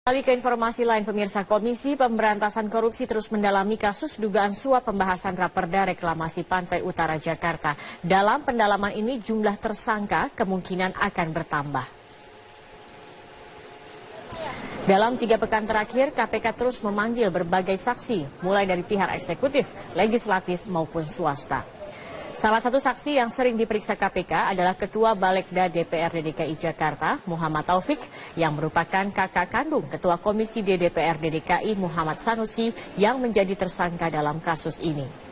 Kali ke informasi lain, pemirsa, Komisi Pemberantasan Korupsi terus mendalami kasus dugaan suap pembahasan Raperda Reklamasi Pantai Utara Jakarta. Dalam pendalaman ini, jumlah tersangka kemungkinan akan bertambah. Dalam 3 pekan terakhir, KPK terus memanggil berbagai saksi, mulai dari pihak eksekutif, legislatif maupun swasta. Salah satu saksi yang sering diperiksa KPK adalah Ketua Balegda DPRD DKI Jakarta, Muhammad Taufik, yang merupakan kakak kandung Ketua Komisi DPRD DKI Muhammad Sanusi yang menjadi tersangka dalam kasus ini.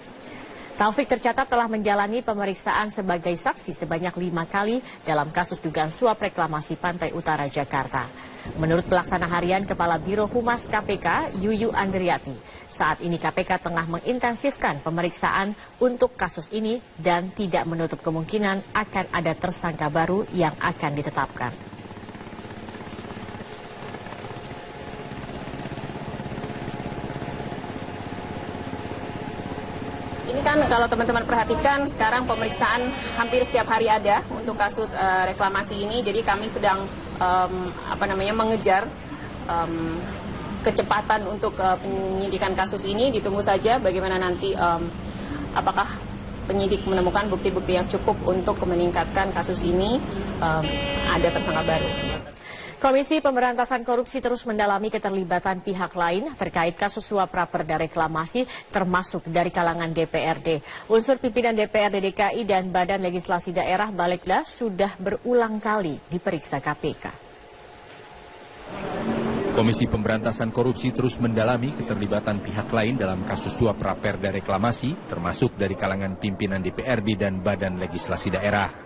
Taufik tercatat telah menjalani pemeriksaan sebagai saksi sebanyak 5 kali dalam kasus dugaan suap reklamasi Pantai Utara Jakarta. Menurut pelaksana harian Kepala Biro Humas KPK, Yuyu Andriati, saat ini KPK tengah mengintensifkan pemeriksaan untuk kasus ini dan tidak menutup kemungkinan akan ada tersangka baru yang akan ditetapkan. Ini kan kalau teman-teman perhatikan sekarang pemeriksaan hampir setiap hari ada untuk kasus reklamasi ini. Jadi kami sedang mengejar kecepatan untuk penyidikan kasus ini. Ditunggu saja bagaimana nanti apakah penyidik menemukan bukti-bukti yang cukup untuk meningkatkan kasus ini ada tersangka baru. Komisi Pemberantasan Korupsi terus mendalami keterlibatan pihak lain terkait kasus suap Raperda Reklamasi termasuk dari kalangan DPRD. Unsur pimpinan DPRD DKI dan Badan Legislasi Daerah Balegda sudah berulang kali diperiksa KPK. Komisi Pemberantasan Korupsi terus mendalami keterlibatan pihak lain dalam kasus suap Raperda Reklamasi termasuk dari kalangan pimpinan DPRD dan Badan Legislasi Daerah.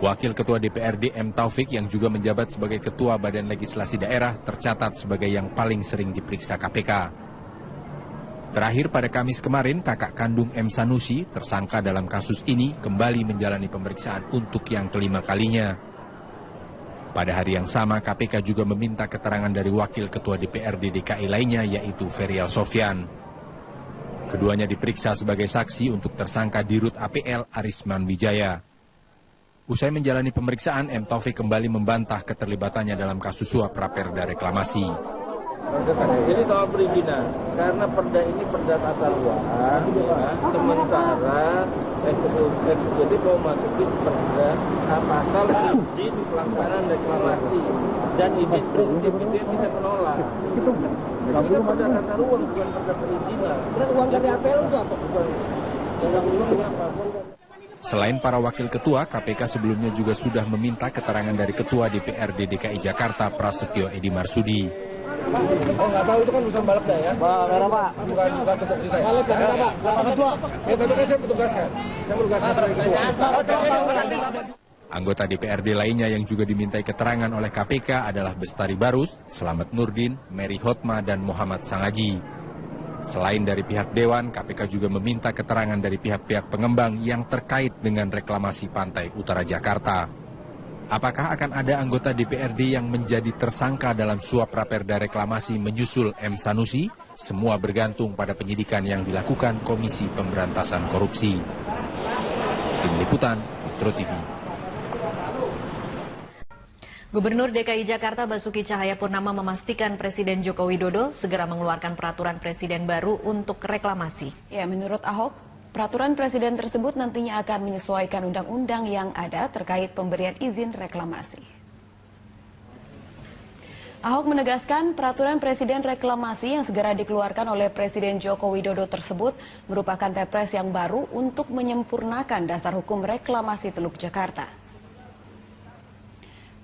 Wakil Ketua DPRD M. Taufik yang juga menjabat sebagai Ketua Badan Legislasi Daerah tercatat sebagai yang paling sering diperiksa KPK. Terakhir pada Kamis kemarin, kakak kandung M. Sanusi, tersangka dalam kasus ini, kembali menjalani pemeriksaan untuk yang kelima kalinya. Pada hari yang sama, KPK juga meminta keterangan dari Wakil Ketua DPRD DKI lainnya, yaitu Ferial Sofyan. Keduanya diperiksa sebagai saksi untuk tersangka Dirut APL Arisman Wijaya. Usai menjalani pemeriksaan, M. Taufik kembali membantah keterlibatannya dalam kasus suap Raperda Reklamasi. Jadi soal perizinan, karena perda ini perda tata ruang, sementara eksekutif mau masukin perda pasal izin pelaksanaan reklamasi dan izin prinsip itu yang kita menolak. Ini kan perda tata ruang bukan perda perizinan. Uang dari APL itu apa? Uangnya apa? Selain para wakil ketua, KPK sebelumnya juga sudah meminta keterangan dari Ketua DPRD DKI Jakarta Prasetyo Edi Marsudi. Oh, nggak tahu, itu kan urusan Balegda ya? Pak. Bukan tupoksi saya. Pak Ketua. Ya, tapi kan saya petugaskan. Saya petugaskan sebagai ketua. Anggota DPRD lainnya yang juga dimintai keterangan oleh KPK adalah Bestari Barus, Slamet Nurdin, Mary Hotma, dan Muhammad Sangaji. Selain dari pihak Dewan, KPK juga meminta keterangan dari pihak-pihak pengembang yang terkait dengan reklamasi Pantai Utara Jakarta. Apakah akan ada anggota DPRD yang menjadi tersangka dalam suap Raperda Reklamasi menyusul M. Sanusi? Semua bergantung pada penyidikan yang dilakukan Komisi Pemberantasan Korupsi. Tim Liputan, Metro TV. Gubernur DKI Jakarta Basuki Cahayapurnama memastikan Presiden Joko Widodo segera mengeluarkan peraturan presiden baru untuk reklamasi. Ya, menurut Ahok, peraturan presiden tersebut nantinya akan menyesuaikan undang-undang yang ada terkait pemberian izin reklamasi. Ahok menegaskan peraturan presiden reklamasi yang segera dikeluarkan oleh Presiden Joko Widodo tersebut merupakan Perpres yang baru untuk menyempurnakan dasar hukum reklamasi Teluk Jakarta.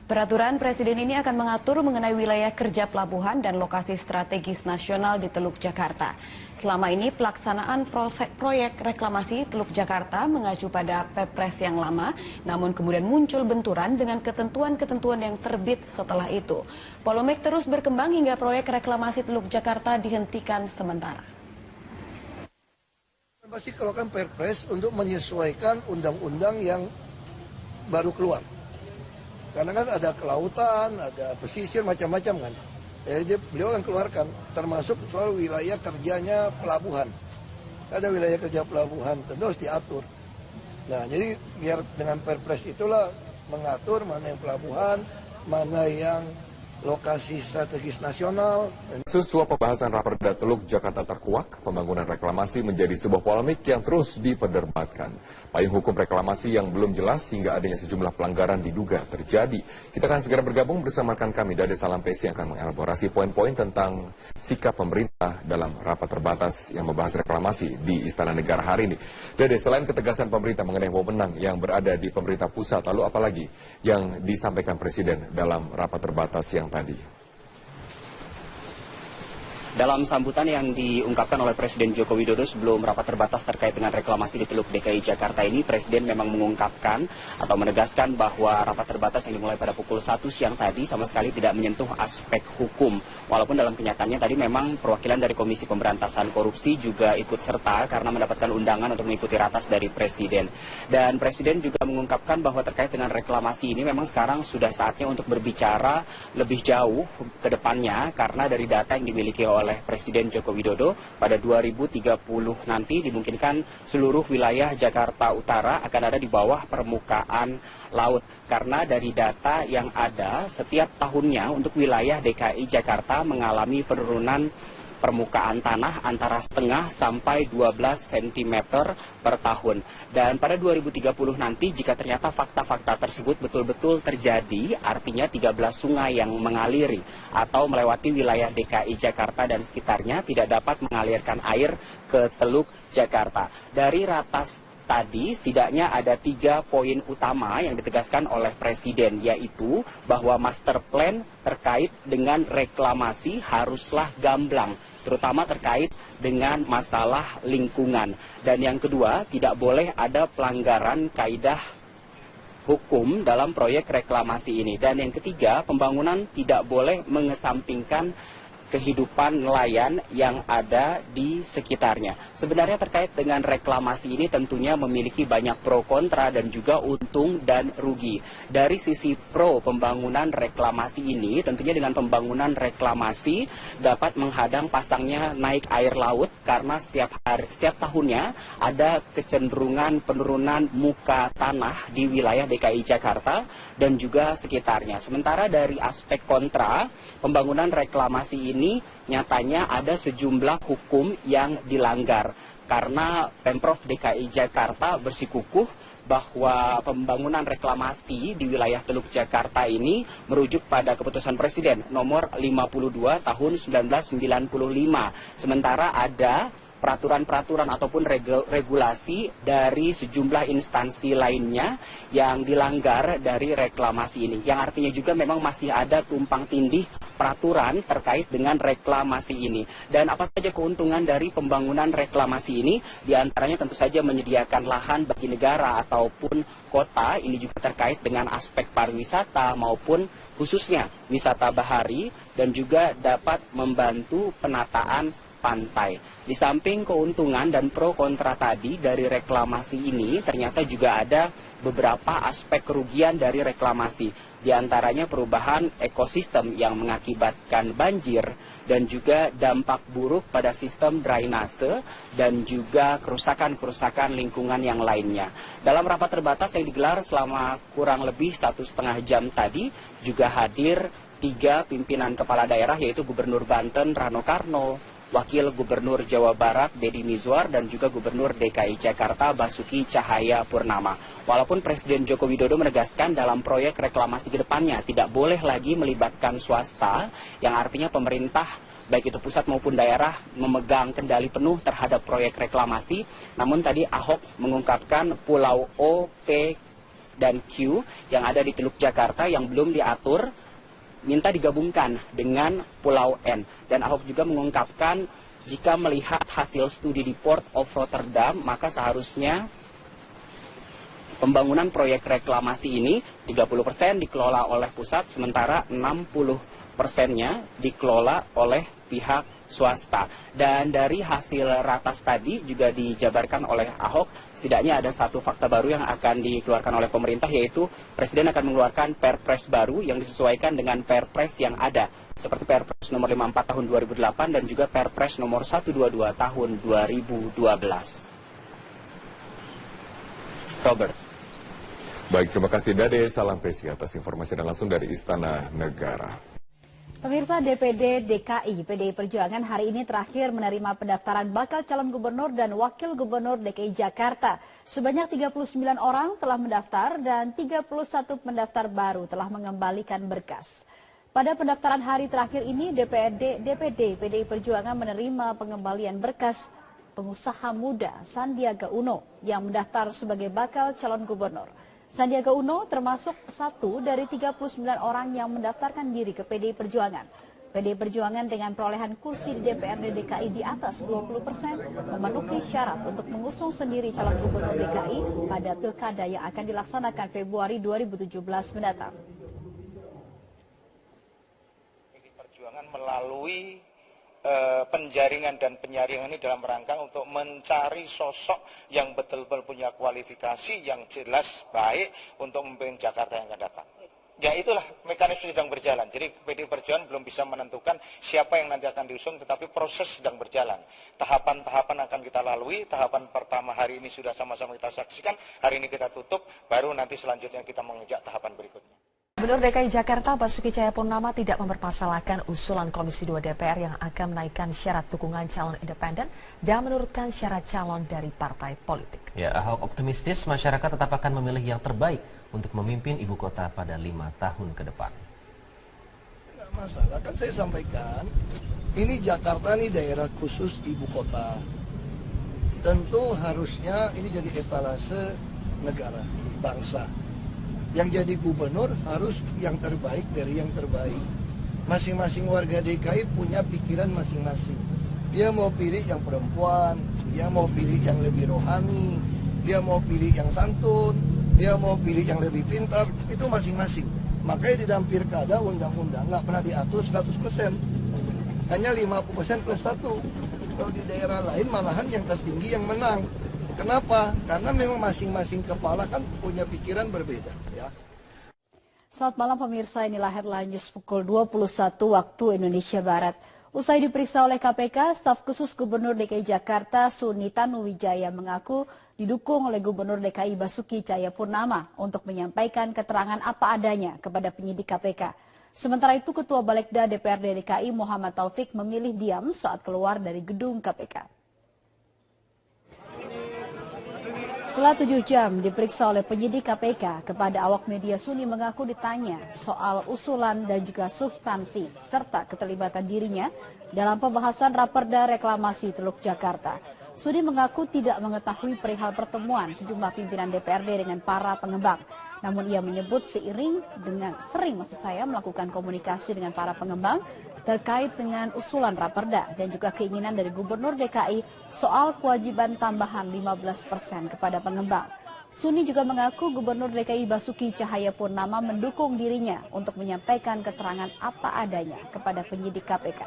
Peraturan presiden ini akan mengatur mengenai wilayah kerja pelabuhan dan lokasi strategis nasional di Teluk Jakarta. Selama ini pelaksanaan proyek reklamasi Teluk Jakarta mengacu pada Perpres yang lama, namun kemudian muncul benturan dengan ketentuan-ketentuan yang terbit setelah itu. Polemik terus berkembang hingga proyek reklamasi Teluk Jakarta dihentikan sementara. Pasti keluarkan Perpres untuk menyesuaikan undang-undang yang baru keluar. Karena kan ada kelautan, ada pesisir, macam-macam kan. Jadi beliau akan keluarkan, termasuk soal wilayah kerjanya pelabuhan. Ada wilayah kerja pelabuhan, tentu harus diatur. Nah, jadi biar dengan Perpres itulah mengatur mana yang pelabuhan, mana yang lokasi strategis nasional. Kasus suap pembahasan Raperda Teluk Jakarta terkuak, pembangunan reklamasi menjadi sebuah polemik yang terus diperdebatkan. Payung hukum reklamasi yang belum jelas hingga adanya sejumlah pelanggaran diduga terjadi. Kita akan segera bergabung bersama rekan kami Dade Salampesi yang akan mengelaborasi poin-poin tentang sikap pemerintah dalam rapat terbatas yang membahas reklamasi di Istana Negara hari ini. Dade, selain ketegasan pemerintah mengenai wewenang yang berada di pemerintah pusat, lalu apalagi yang disampaikan Presiden dalam rapat terbatas yang tadi? Dalam sambutan yang diungkapkan oleh Presiden Joko Widodo sebelum rapat terbatas terkait dengan reklamasi di Teluk DKI Jakarta ini, Presiden memang mengungkapkan atau menegaskan bahwa rapat terbatas yang dimulai pada pukul 1 siang tadi sama sekali tidak menyentuh aspek hukum. Walaupun dalam kenyataannya tadi memang perwakilan dari Komisi Pemberantasan Korupsi juga ikut serta karena mendapatkan undangan untuk mengikuti ratas dari Presiden. Dan Presiden juga mengungkapkan bahwa terkait dengan reklamasi ini memang sekarang sudah saatnya untuk berbicara lebih jauh ke depannya karena dari data yang dimiliki oleh Presiden Joko Widodo pada 2030 nanti dimungkinkan seluruh wilayah Jakarta Utara akan ada di bawah permukaan laut. Karena dari data yang ada setiap tahunnya untuk wilayah DKI Jakarta mengalami penurunan permukaan tanah antara setengah sampai 12 cm per tahun. Dan pada 2030 nanti jika ternyata fakta-fakta tersebut betul-betul terjadi, artinya 13 sungai yang mengaliri atau melewati wilayah DKI Jakarta dan sekitarnya tidak dapat mengalirkan air ke Teluk Jakarta. Dari ratas tadi setidaknya ada 3 poin utama yang ditegaskan oleh Presiden, yaitu bahwa master plan terkait dengan reklamasi haruslah gamblang, terutama terkait dengan masalah lingkungan. Dan yang kedua, tidak boleh ada pelanggaran kaidah hukum dalam proyek reklamasi ini. Dan yang ketiga, pembangunan tidak boleh mengesampingkan kehidupan nelayan yang ada di sekitarnya. Sebenarnya terkait dengan reklamasi ini tentunya memiliki banyak pro kontra dan juga untung dan rugi. Dari sisi pro pembangunan reklamasi ini, tentunya dengan pembangunan reklamasi dapat menghadang pasangnya naik air laut karena setiap tahunnya ada kecenderungan penurunan muka tanah di wilayah DKI Jakarta dan juga sekitarnya. Sementara dari aspek kontra, pembangunan reklamasi ini nyatanya ada sejumlah hukum yang dilanggar karena Pemprov DKI Jakarta bersikukuh bahwa pembangunan reklamasi di wilayah Teluk Jakarta ini merujuk pada keputusan Presiden nomor 52 tahun 1995. Sementara ada peraturan-peraturan ataupun regulasi dari sejumlah instansi lainnya yang dilanggar dari reklamasi ini. Yang artinya juga memang masih ada tumpang tindih peraturan terkait dengan reklamasi ini. Dan apa saja keuntungan dari pembangunan reklamasi ini? Di antaranya tentu saja menyediakan lahan bagi negara ataupun kota. Ini juga terkait dengan aspek pariwisata maupun khususnya wisata bahari dan juga dapat membantu penataan pantai. Di samping keuntungan dan pro kontra tadi dari reklamasi ini, ternyata juga ada beberapa aspek kerugian dari reklamasi. Di antaranya perubahan ekosistem yang mengakibatkan banjir dan juga dampak buruk pada sistem drainase dan juga kerusakan-kerusakan lingkungan yang lainnya. Dalam rapat terbatas yang digelar selama kurang lebih 1,5 jam tadi, juga hadir 3 pimpinan kepala daerah yaitu Gubernur Banten Rano Karno, Wakil Gubernur Jawa Barat Deddy Mizwar dan juga Gubernur DKI Jakarta Basuki Cahayapurnama. Walaupun Presiden Joko Widodo menegaskan dalam proyek reklamasi ke depannya tidak boleh lagi melibatkan swasta, yang artinya pemerintah baik itu pusat maupun daerah memegang kendali penuh terhadap proyek reklamasi. Namun tadi Ahok mengungkapkan Pulau O, P, dan Q yang ada di Teluk Jakarta yang belum diatur minta digabungkan dengan Pulau N. Dan Ahok juga mengungkapkan jika melihat hasil studi di Port of Rotterdam, maka seharusnya pembangunan proyek reklamasi ini 30% dikelola oleh pusat, sementara 60%-nya dikelola oleh pihak swasta. Dan dari hasil ratas tadi juga dijabarkan oleh Ahok, setidaknya ada satu fakta baru yang akan dikeluarkan oleh pemerintah, yaitu Presiden akan mengeluarkan Perpres baru yang disesuaikan dengan Perpres yang ada, seperti Perpres nomor 54 tahun 2008 dan juga Perpres nomor 122 tahun 2012. Robert. Baik, terima kasih Dade Salampesi atas informasi dan langsung dari Istana Negara. Pemirsa, DPD DKI PDI Perjuangan hari ini terakhir menerima pendaftaran bakal calon gubernur dan wakil gubernur DKI Jakarta. Sebanyak 39 orang telah mendaftar dan 31 pendaftar baru telah mengembalikan berkas. Pada pendaftaran hari terakhir ini, DPD PDI Perjuangan menerima pengembalian berkas pengusaha muda Sandiaga Uno yang mendaftar sebagai bakal calon gubernur. Sandiaga Uno termasuk satu dari 39 orang yang mendaftarkan diri ke PDI Perjuangan. PDI Perjuangan dengan perolehan kursi di DPRD DKI di atas 20% memenuhi syarat untuk mengusung sendiri calon gubernur DKI pada pilkada yang akan dilaksanakan Februari 2017 mendatang. PDI Perjuangan melalui penjaringan dan penyaringan ini dalam rangka untuk mencari sosok yang betul-betul punya kualifikasi yang jelas baik untuk memimpin Jakarta yang akan datang. Ya itulah mekanisme sedang berjalan. Jadi PDI Perjuangan belum bisa menentukan siapa yang nanti akan diusung, tetapi proses sedang berjalan. Tahapan-tahapan akan kita lalui. Tahapan pertama hari ini sudah sama-sama kita saksikan. Hari ini kita tutup, baru nanti selanjutnya kita mengejar tahapan berikutnya. Gubernur DKI Jakarta Basuki Cahayapurnama tidak mempermasalahkan usulan Komisi 2 DPR yang akan menaikkan syarat dukungan calon independen dan menurunkan syarat calon dari partai politik. Ya, Ahok optimistis masyarakat tetap akan memilih yang terbaik untuk memimpin ibu kota pada 5 tahun ke depan. Nggak masalah, kan saya sampaikan, ini Jakarta ini daerah khusus ibu kota. Tentu harusnya ini jadi etalase negara, bangsa. Yang jadi gubernur harus yang terbaik dari yang terbaik. Masing-masing warga DKI punya pikiran masing-masing. Dia mau pilih yang perempuan, dia mau pilih yang lebih rohani, dia mau pilih yang santun, dia mau pilih yang lebih pintar, itu masing-masing. Makanya di dalam pilkada undang-undang nggak pernah diatur 100%. Hanya 50% plus 1. Kalau di daerah lain malahan yang tertinggi yang menang. Kenapa? Karena memang masing-masing kepala kan punya pikiran berbeda. Ya. Selamat malam pemirsa, inilah headline news pukul 21 waktu Indonesia Barat. Usai diperiksa oleh KPK, staf khusus Gubernur DKI Jakarta Suni Tanuwijaya mengaku didukung oleh Gubernur DKI Basuki Cahayapurnama untuk menyampaikan keterangan apa adanya kepada penyidik KPK. Sementara itu Ketua Balegda DPRD DKI Muhammad Taufik memilih diam saat keluar dari gedung KPK. Setelah 7 jam diperiksa oleh penyidik KPK, kepada awak media Suni mengaku ditanya soal usulan dan juga substansi serta keterlibatan dirinya dalam pembahasan Raperda Reklamasi Teluk Jakarta. Suni mengaku tidak mengetahui perihal pertemuan sejumlah pimpinan DPRD dengan para pengembang. Namun ia menyebut sering melakukan komunikasi dengan para pengembang terkait dengan usulan Raperda dan juga keinginan dari Gubernur DKI soal kewajiban tambahan 15% kepada pengembang. Suni juga mengaku Gubernur DKI Basuki Cahayapurnama mendukung dirinya untuk menyampaikan keterangan apa adanya kepada penyidik KPK.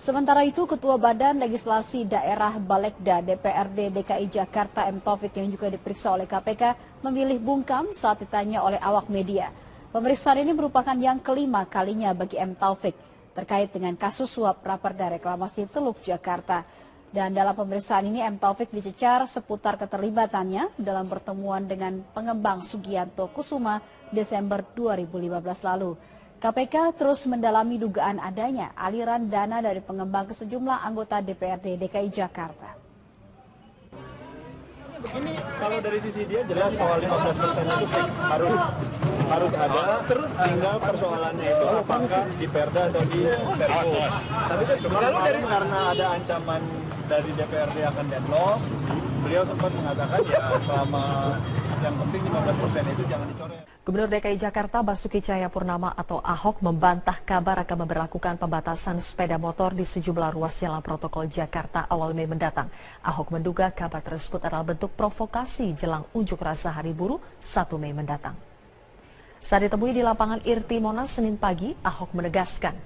Sementara itu, Ketua Badan Legislasi Daerah Balegda DPRD DKI Jakarta M. Taufik yang juga diperiksa oleh KPK memilih bungkam saat ditanya oleh awak media. Pemeriksaan ini merupakan yang kelima kalinya bagi M. Taufik terkait dengan kasus suap Raperda Reklamasi Teluk Jakarta. Dan dalam pemeriksaan ini M. Taufik dicecar seputar keterlibatannya dalam pertemuan dengan pengembang Sugianto Kusuma Desember 2015 lalu. KPK terus mendalami dugaan adanya aliran dana dari pengembang ke sejumlah anggota DPRD DKI Jakarta. Begini, kalau dari sisi dia jelas soal 15% itu harus ada, terus tinggal persoalannya itu apakah di Perda atau di Perpu. Tapi kemarin karena ada ancaman dari DPRD akan deadlock, beliau sempat mengatakan ya selama yang penting 15% itu jangan dicoret. Gubernur DKI Jakarta Basuki Cahayapurnama atau Ahok membantah kabar akan memberlakukan pembatasan sepeda motor di sejumlah ruas jalan protokol Jakarta awal Mei mendatang. Ahok menduga kabar tersebut adalah bentuk provokasi jelang unjuk rasa Hari Buruh 1 Mei mendatang. Saat ditemui di lapangan Irti Monas Senin pagi, Ahok menegaskan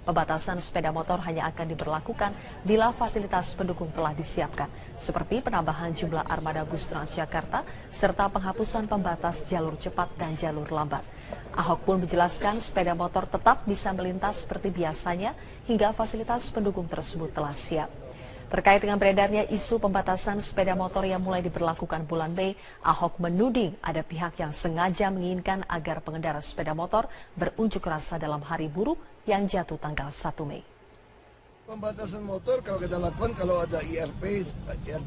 pembatasan sepeda motor hanya akan diberlakukan bila fasilitas pendukung telah disiapkan, seperti penambahan jumlah armada bus Transjakarta serta penghapusan pembatas jalur cepat dan jalur lambat. Ahok pun menjelaskan sepeda motor tetap bisa melintas seperti biasanya hingga fasilitas pendukung tersebut telah siap. Terkait dengan beredarnya isu pembatasan sepeda motor yang mulai diberlakukan bulan Mei, Ahok menuding ada pihak yang sengaja menginginkan agar pengendara sepeda motor berunjuk rasa dalam hari buruh yang jatuh tanggal 1 Mei. Pembatasan motor kalau kita lakukan kalau ada IRP,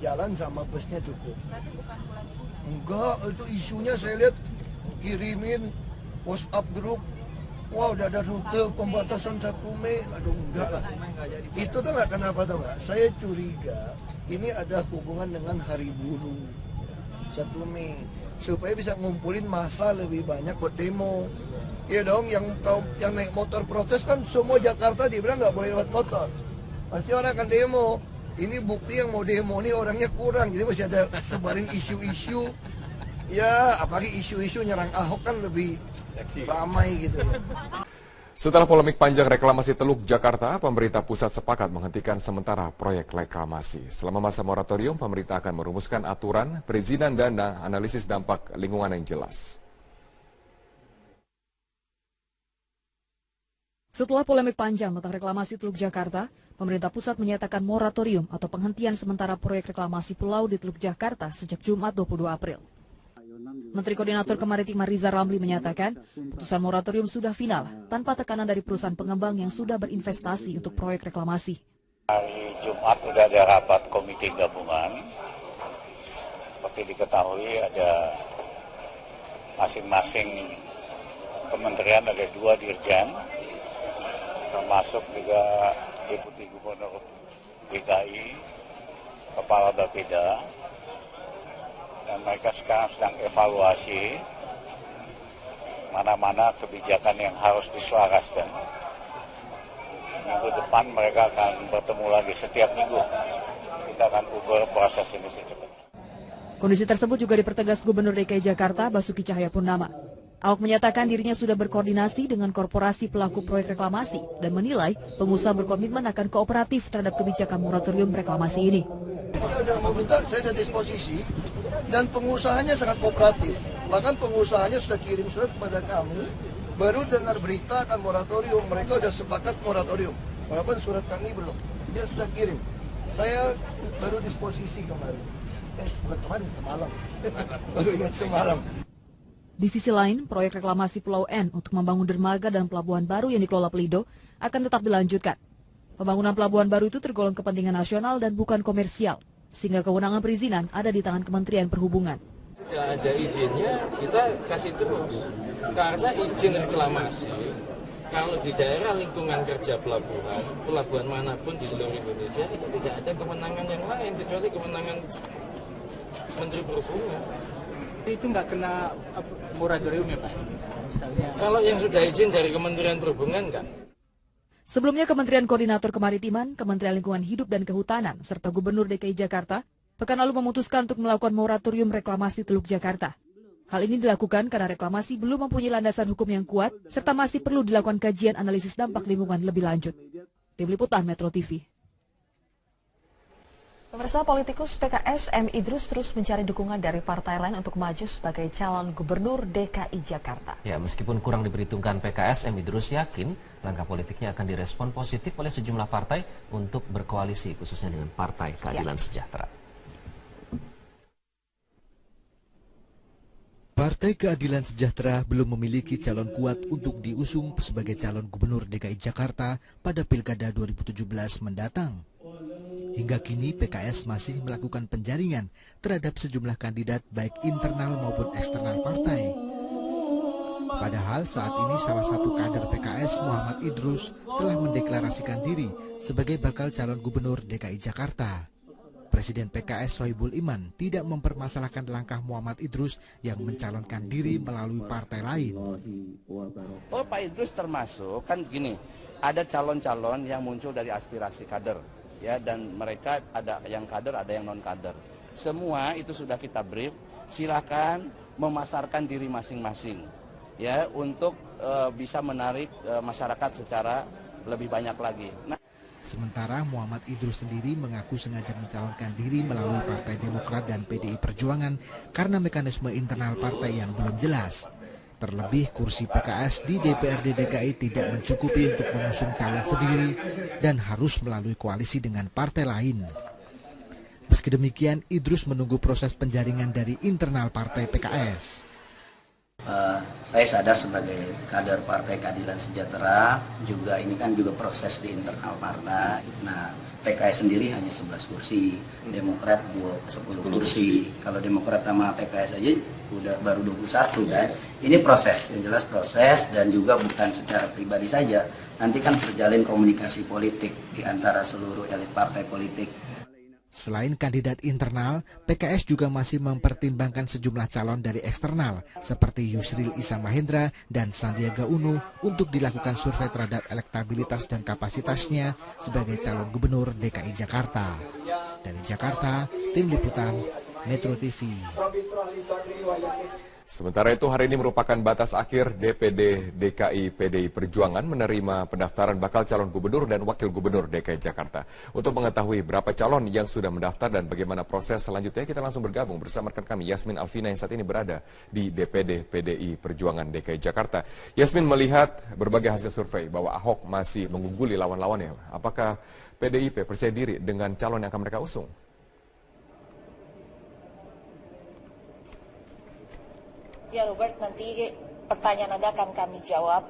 jalan sama busnya cukup. Enggak, itu isunya saya lihat kirimin WhatsApp grup. Wow, udah ada rute pembatasan 1 Mei. Aduh, enggak lah. Itu tuh enggak, kenapa tuh enggak? Saya curiga ini ada hubungan dengan hari buruh 1 Mei. Supaya bisa ngumpulin massa lebih banyak buat demo. Iya dong, yang naik motor protes kan semua Jakarta dibilang nggak boleh lewat motor. Pasti orang akan demo. Ini bukti yang mau demo ini orangnya kurang. Jadi masih ada sebarin isu-isu. Ya, apalagi isu-isu nyerang Ahok kan lebih ramai gitu ya. Setelah polemik panjang reklamasi Teluk Jakarta, pemerintah pusat sepakat menghentikan sementara proyek reklamasi. Selama masa moratorium, pemerintah akan merumuskan aturan, perizinan dan analisis dampak lingkungan yang jelas. Setelah polemik panjang tentang reklamasi Teluk Jakarta, pemerintah pusat menyatakan moratorium atau penghentian sementara proyek reklamasi pulau di Teluk Jakarta sejak Jumat 22 April. Menteri Koordinator Kemaritiman Rizal Ramli menyatakan, putusan moratorium sudah final tanpa tekanan dari perusahaan pengembang yang sudah berinvestasi untuk proyek reklamasi. Hari Jumat sudah ada rapat komite gabungan. Seperti diketahui ada masing-masing kementerian ada 2 dirjen, termasuk juga Deputi Gubernur DKI, Kepala Bapeda, dan mereka sekarang sedang evaluasi mana-mana kebijakan yang harus diselaraskan. Minggu depan mereka akan bertemu lagi setiap minggu. Kita akan ubah proses ini secepatnya. Kondisi tersebut juga dipertegas Gubernur DKI Jakarta Basuki Cahayapurnama. Ahok menyatakan dirinya sudah berkoordinasi dengan korporasi pelaku proyek reklamasi dan menilai pengusaha berkomitmen akan kooperatif terhadap kebijakan moratorium reklamasi ini. Saya ada disposisi dan pengusahanya sangat kooperatif. Bahkan pengusahanya sudah kirim surat kepada kami, baru dengar berita akan moratorium, mereka sudah sepakat moratorium. Walaupun surat kami belum, dia sudah kirim. Saya baru disposisi kemarin. Bukan kemarin, semalam. Baru ingat semalam. Di sisi lain, proyek reklamasi Pulau N untuk membangun dermaga dan pelabuhan baru yang dikelola Pelindo akan tetap dilanjutkan. Pembangunan pelabuhan baru itu tergolong kepentingan nasional dan bukan komersial, sehingga kewenangan perizinan ada di tangan Kementerian Perhubungan. Tidak ada izinnya, kita kasih terus. Karena izin reklamasi, kalau di daerah lingkungan kerja pelabuhan manapun di seluruh Indonesia, itu tidak ada kewenangan yang lain, kecuali kewenangan Menteri Perhubungan. Itu nggak kena moratorium ya Pak? Misalnya. Kalau yang sudah izin dari Kementerian Perhubungan enggak. Sebelumnya Kementerian Koordinator Kemaritiman, Kementerian Lingkungan Hidup dan Kehutanan, serta Gubernur DKI Jakarta, pekan lalu memutuskan untuk melakukan moratorium reklamasi Teluk Jakarta. Hal ini dilakukan karena reklamasi belum mempunyai landasan hukum yang kuat, serta masih perlu dilakukan kajian analisis dampak lingkungan lebih lanjut. Tim Liputan Metro TV. Pemirsa, politikus PKS M. Idrus terus mencari dukungan dari partai lain untuk maju sebagai calon gubernur DKI Jakarta. Ya, meskipun kurang diperhitungkan PKS, M. Idrus yakin langkah politiknya akan direspon positif oleh sejumlah partai untuk berkoalisi, khususnya dengan Partai Keadilan Sejahtera. Partai Keadilan Sejahtera belum memiliki calon kuat untuk diusung sebagai calon gubernur DKI Jakarta pada Pilkada 2017 mendatang. Hingga kini PKS masih melakukan penjaringan terhadap sejumlah kandidat baik internal maupun eksternal partai. Padahal saat ini salah satu kader PKS Muhammad Idrus telah mendeklarasikan diri sebagai bakal calon gubernur DKI Jakarta. Presiden PKS Sohibul Iman tidak mempermasalahkan langkah Muhammad Idrus yang mencalonkan diri melalui partai lain. Oh, Pak Idrus termasuk, kan gini, ada calon-calon yang muncul dari aspirasi kader. Ya, dan mereka ada yang kader, ada yang non kader. Semua itu sudah kita brief. Silakan memasarkan diri masing-masing, ya, untuk bisa menarik masyarakat secara lebih banyak lagi. Sementara Muhammad Idrus sendiri mengaku sengaja mencalonkan diri melalui Partai Demokrat dan PDI Perjuangan karena mekanisme internal partai yang belum jelas. Terlebih kursi PKS di DPRD DKI tidak mencukupi untuk mengusung calon sendiri dan harus melalui koalisi dengan partai lain. Meski demikian, Idrus menunggu proses penjaringan dari internal partai PKS. Saya sadar sebagai kader Partai Keadilan Sejahtera, juga ini kan juga proses di internal partai. Nah, PKS sendiri hanya 11 kursi, Demokrat 10 kursi. Kalau Demokrat sama PKS aja baru 21 kan. Ini proses, yang jelas proses, dan juga bukan secara pribadi saja. Nanti kan terjalin komunikasi politik di antara seluruh elit partai politik. Selain kandidat internal, PKS juga masih mempertimbangkan sejumlah calon dari eksternal seperti Yusril Iza Mahendra dan Sandiaga Uno untuk dilakukan survei terhadap elektabilitas dan kapasitasnya sebagai calon gubernur DKI Jakarta. Dari Jakarta, Tim Liputan Metro TV. Sementara itu, hari ini merupakan batas akhir DPD DKI PDI Perjuangan menerima pendaftaran bakal calon gubernur dan wakil gubernur DKI Jakarta. Untuk mengetahui berapa calon yang sudah mendaftar dan bagaimana proses selanjutnya, kita langsung bergabung bersama rekan kami Yasmin Alvina yang saat ini berada di DPD PDI Perjuangan DKI Jakarta. Yasmin, melihat berbagai hasil survei bahwa Ahok masih mengungguli lawan-lawannya, apakah PDIP percaya diri dengan calon yang akan mereka usung? Ya Robert, nanti pertanyaan Anda akan kami jawab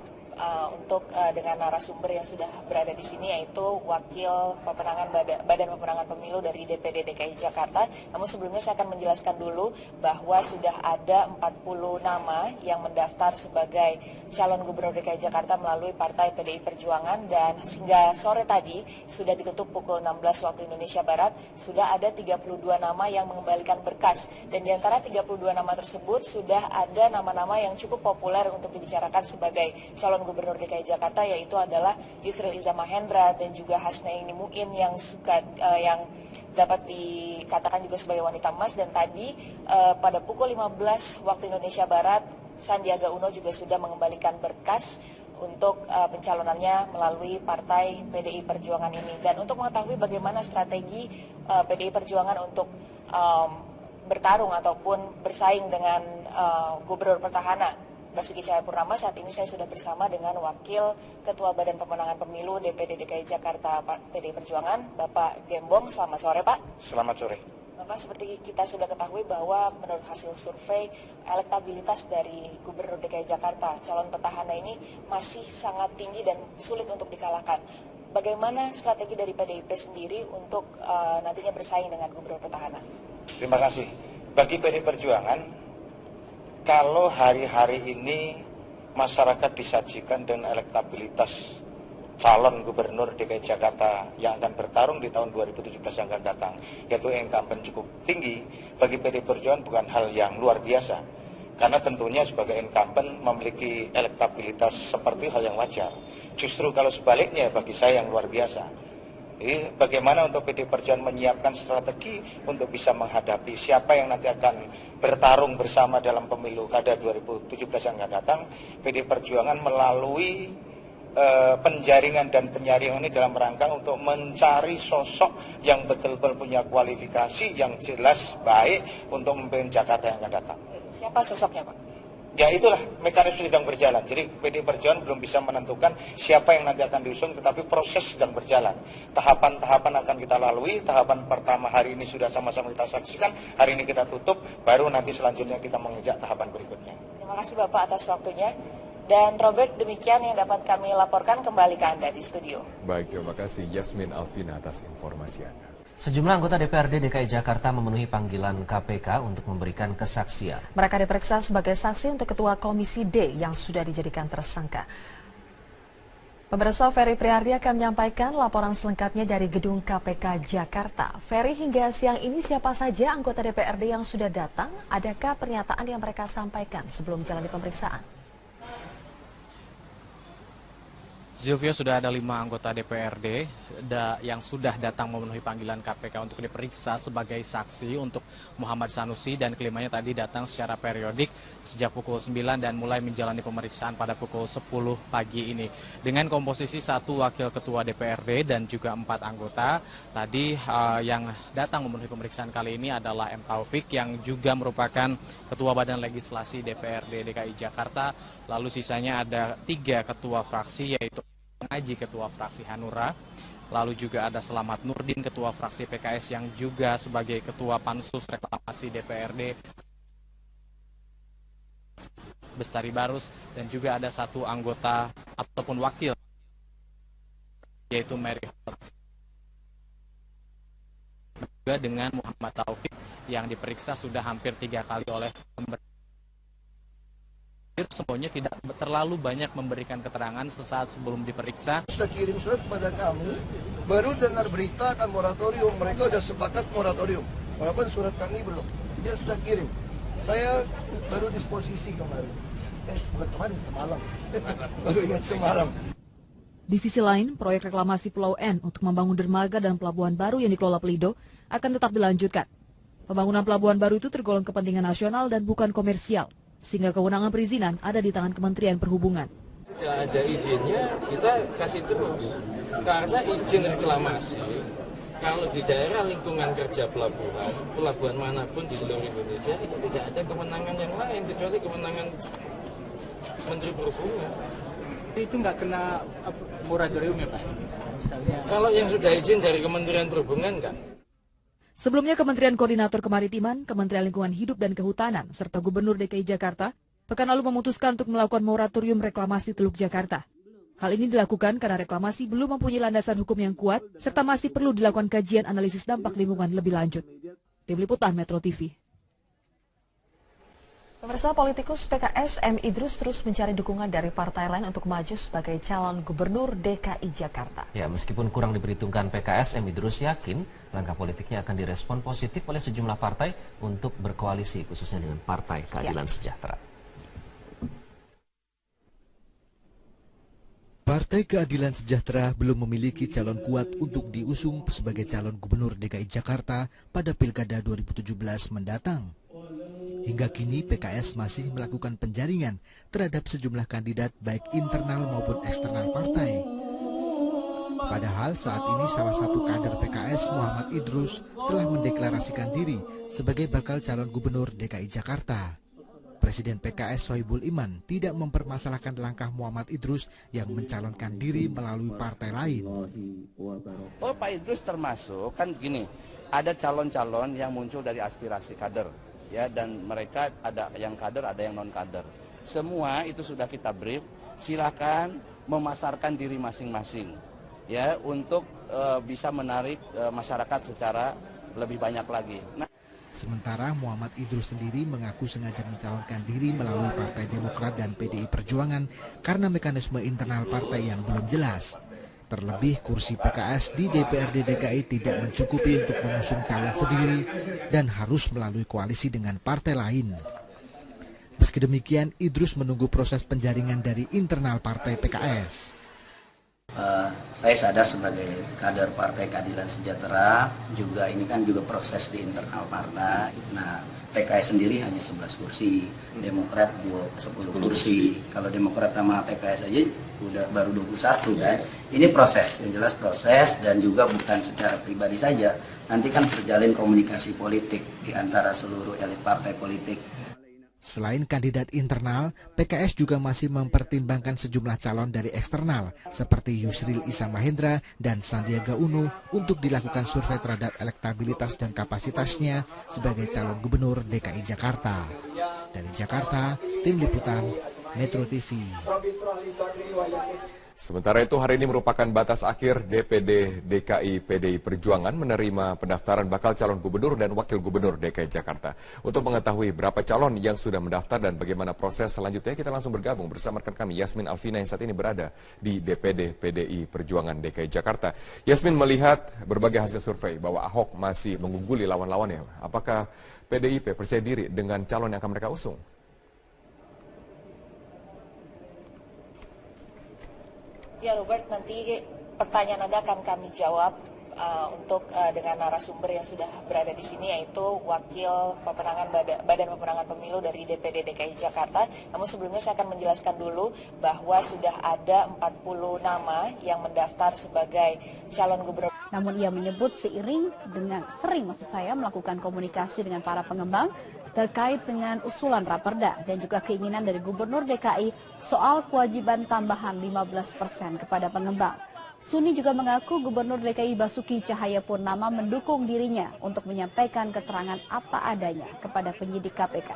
dengan narasumber yang sudah berada di sini, yaitu Wakil Pemenangan Badan Pemenangan Pemilu dari DPD DKI Jakarta. Namun sebelumnya saya akan menjelaskan dulu bahwa sudah ada 40 nama yang mendaftar sebagai calon gubernur DKI Jakarta melalui Partai PDI Perjuangan, dan hingga sore tadi sudah ditutup pukul 16 waktu Indonesia Barat, sudah ada 32 nama yang mengembalikan berkas, dan di antara 32 nama tersebut sudah ada nama-nama yang cukup populer untuk dibicarakan sebagai calon gubernur DKI Jakarta, yaitu adalah Yusril Iza Mahendra dan juga Hasnaini Muin yang dapat dikatakan juga sebagai wanita emas. Dan tadi pada pukul 15 waktu Indonesia Barat, Sandiaga Uno juga sudah mengembalikan berkas untuk pencalonannya melalui Partai PDI Perjuangan ini. Dan untuk mengetahui bagaimana strategi PDI Perjuangan untuk bertarung ataupun bersaing dengan gubernur petahana Basuki Cahayapurnama, saat ini saya sudah bersama dengan Wakil Ketua Badan Pemenangan Pemilu DPD DKI Jakarta PDI Perjuangan, Bapak Gembong. Selamat sore, Pak. Selamat sore. Bapak, seperti kita sudah ketahui bahwa menurut hasil survei, elektabilitas dari Gubernur DKI Jakarta, calon petahana ini masih sangat tinggi dan sulit untuk dikalahkan. Bagaimana strategi dari PDIP sendiri untuk nantinya bersaing dengan Gubernur petahana? Terima kasih. Bagi PDI Perjuangan, kalau hari-hari ini masyarakat disajikan dengan elektabilitas calon gubernur DKI Jakarta yang akan bertarung di tahun 2017 yang akan datang, yaitu incumbent cukup tinggi, bagi PDI Perjuangan bukan hal yang luar biasa. Karena tentunya sebagai incumbent memiliki elektabilitas seperti hal yang wajar. Justru kalau sebaliknya bagi saya yang luar biasa. Jadi bagaimana untuk PDI Perjuangan menyiapkan strategi untuk bisa menghadapi siapa yang nanti akan bertarung bersama dalam pemilu kada 2017 yang akan datang. PDI Perjuangan melalui penjaringan dan penyaringan ini dalam rangka untuk mencari sosok yang betul-betul punya kualifikasi yang jelas baik untuk memimpin Jakarta yang akan datang. Siapa sosoknya, Pak? Ya itulah mekanisme sedang berjalan. Jadi PDI Perjuangan belum bisa menentukan siapa yang nanti akan diusung, tetapi proses sedang berjalan. Tahapan-tahapan akan kita lalui. Tahapan pertama hari ini sudah sama-sama kita saksikan. Hari ini kita tutup, baru nanti selanjutnya kita mengejar tahapan berikutnya. Terima kasih Bapak atas waktunya. Dan Robert, demikian yang dapat kami laporkan, kembali ke Anda di studio. Baik, terima kasih Yasmin Alvina atas informasi Anda. Sejumlah anggota DPRD DKI Jakarta memenuhi panggilan KPK untuk memberikan kesaksian. Mereka diperiksa sebagai saksi untuk Ketua Komisi D yang sudah dijadikan tersangka. Pemirsa, Ferry Priardi akan menyampaikan laporan selengkapnya dari gedung KPK Jakarta. Ferry, hingga siang ini siapa saja anggota DPRD yang sudah datang? Adakah pernyataan yang mereka sampaikan sebelum menjalani pemeriksaan? Zilvia, sudah ada 5 anggota DPRD yang sudah datang memenuhi panggilan KPK untuk diperiksa sebagai saksi untuk Muhammad Sanusi, dan kelimanya tadi datang secara periodik sejak pukul 9 dan mulai menjalani pemeriksaan pada pukul 10 pagi ini. Dengan komposisi 1 wakil ketua DPRD dan juga 4 anggota, tadi yang datang memenuhi pemeriksaan kali ini adalah M. Taufik yang juga merupakan Ketua Badan Legislasi DPRD DKI Jakarta, lalu sisanya ada 3 ketua fraksi, yaitu Pengaji Ketua Fraksi Hanura, lalu juga ada Selamat Nurdin, Ketua Fraksi PKS yang juga sebagai Ketua Pansus Reklamasi DPRD, Bestari Barus, dan juga ada satu anggota ataupun wakil, yaitu Mary Hort. Juga dengan Muhammad Taufik yang diperiksa sudah hampir 3 kali oleh pemeriksaan. Semuanya tidak terlalu banyak memberikan keterangan sesaat sebelum diperiksa. Sudah kirim surat kepada kami, baru dengar berita akan moratorium, mereka sudah sepakat moratorium, walaupun surat kami belum. Dia sudah kirim. Saya baru disposisi kemarin. Bukan kemarin, semalam. Baru ingat semalam. Di sisi lain, proyek reklamasi Pulau N untuk membangun dermaga dan pelabuhan baru yang dikelola Pelindo akan tetap dilanjutkan. Pembangunan pelabuhan baru itu tergolong kepentingan nasional dan bukan komersial, sehingga kewenangan perizinan ada di tangan Kementerian Perhubungan. Tidak ada izinnya, kita kasih terus. Karena izin reklamasi, kalau di daerah lingkungan kerja pelabuhan manapun di seluruh Indonesia, itu tidak ada kewenangan yang lain, kecuali kewenangan Menteri Perhubungan. Itu nggak kena moratorium ya Pak? Misalnya. Kalau yang sudah izin dari Kementerian Perhubungan enggak. Sebelumnya Kementerian Koordinator Kemaritiman, Kementerian Lingkungan Hidup dan Kehutanan, serta Gubernur DKI Jakarta, pekan lalu memutuskan untuk melakukan moratorium reklamasi Teluk Jakarta. Hal ini dilakukan karena reklamasi belum mempunyai landasan hukum yang kuat, serta masih perlu dilakukan kajian analisis dampak lingkungan lebih lanjut. Tim Liputan Metro TV. Pemirsa, politikus PKS M. Idrus terus mencari dukungan dari partai lain untuk maju sebagai calon gubernur DKI Jakarta. Ya, meskipun kurang diperhitungkan PKS, M. Idrus yakin langkah politiknya akan direspon positif oleh sejumlah partai untuk berkoalisi, khususnya dengan Partai Keadilan Sejahtera. Partai Keadilan Sejahtera belum memiliki calon kuat untuk diusung sebagai calon gubernur DKI Jakarta pada Pilkada 2017 mendatang. Hingga kini PKS masih melakukan penjaringan terhadap sejumlah kandidat baik internal maupun eksternal partai. Padahal saat ini salah satu kader PKS, Muhammad Idrus, telah mendeklarasikan diri sebagai bakal calon gubernur DKI Jakarta. Presiden PKS Sohibul Iman tidak mempermasalahkan langkah Muhammad Idrus yang mencalonkan diri melalui partai lain. Oh, Pak Idrus termasuk, kan gini, ada calon-calon yang muncul dari aspirasi kader. Ya, dan mereka ada yang kader, ada yang non kader. Semua itu sudah kita brief. Silakan memasarkan diri masing-masing, ya, untuk bisa menarik masyarakat secara lebih banyak lagi. Sementara Muhammad Idrus sendiri mengaku sengaja mencalonkan diri melalui Partai Demokrat dan PDI Perjuangan karena mekanisme internal partai yang belum jelas. Terlebih kursi PKS di DPRD DKI tidak mencukupi untuk mengusung calon sendiri dan harus melalui koalisi dengan partai lain. Meski demikian, Idrus menunggu proses penjaringan dari internal partai PKS. Saya sadar sebagai kader Partai Keadilan Sejahtera, juga ini kan juga proses di internal partai. Nah, PKS sendiri hanya 11 kursi, Demokrat 10 kursi. Kalau Demokrat sama PKS aja udah baru 21 kan. Ini proses, yang jelas proses, dan juga bukan secara pribadi saja. Nanti kan terjalin komunikasi politik di antara seluruh elit partai politik. Selain kandidat internal, PKS juga masih mempertimbangkan sejumlah calon dari eksternal seperti Yusril Issa Mahendra dan Sandiaga Uno untuk dilakukan survei terhadap elektabilitas dan kapasitasnya sebagai calon gubernur DKI Jakarta. Dari Jakarta, Tim Liputan Metro TV. Sementara itu hari ini merupakan batas akhir DPD DKI PDI Perjuangan menerima pendaftaran bakal calon gubernur dan wakil gubernur DKI Jakarta. Untuk mengetahui berapa calon yang sudah mendaftar dan bagaimana proses selanjutnya, kita langsung bergabung bersama rekan kami Yasmin Alvina yang saat ini berada di DPD PDI Perjuangan DKI Jakarta. Yasmin, melihat berbagai hasil survei bahwa Ahok masih mengungguli lawan-lawannya, apakah PDIP percaya diri dengan calon yang akan mereka usung? Ya Robert, nanti pertanyaan Anda akan kami jawab untuk dengan narasumber yang sudah berada di sini, yaitu Wakil Badan Pemenangan Pemilu dari DPD DKI Jakarta. Namun sebelumnya saya akan menjelaskan dulu bahwa sudah ada 40 nama yang mendaftar sebagai calon gubernur. Namun ia menyebut sering melakukan komunikasi dengan para pengembang terkait dengan usulan Raperda dan juga keinginan dari Gubernur DKI soal kewajiban tambahan 15% kepada pengembang. Suni juga mengaku Gubernur DKI Basuki Cahayapurnama mendukung dirinya untuk menyampaikan keterangan apa adanya kepada penyidik KPK.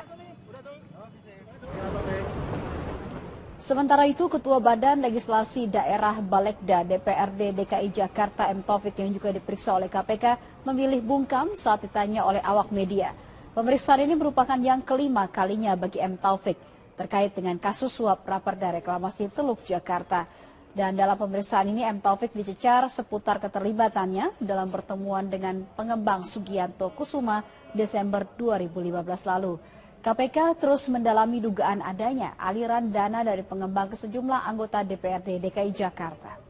Sementara itu, Ketua Badan Legislasi Daerah Balekda DPRD DKI Jakarta M. Taufik yang juga diperiksa oleh KPK memilih bungkam saat ditanya oleh awak media. Pemeriksaan ini merupakan yang kelima kalinya bagi M. Taufik terkait dengan kasus suap Raperda Reklamasi Teluk Jakarta. Dan dalam pemeriksaan ini M. Taufik dicecar seputar keterlibatannya dalam pertemuan dengan pengembang Sugianto Kusuma Desember 2015 lalu. KPK terus mendalami dugaan adanya aliran dana dari pengembang ke sejumlah anggota DPRD DKI Jakarta.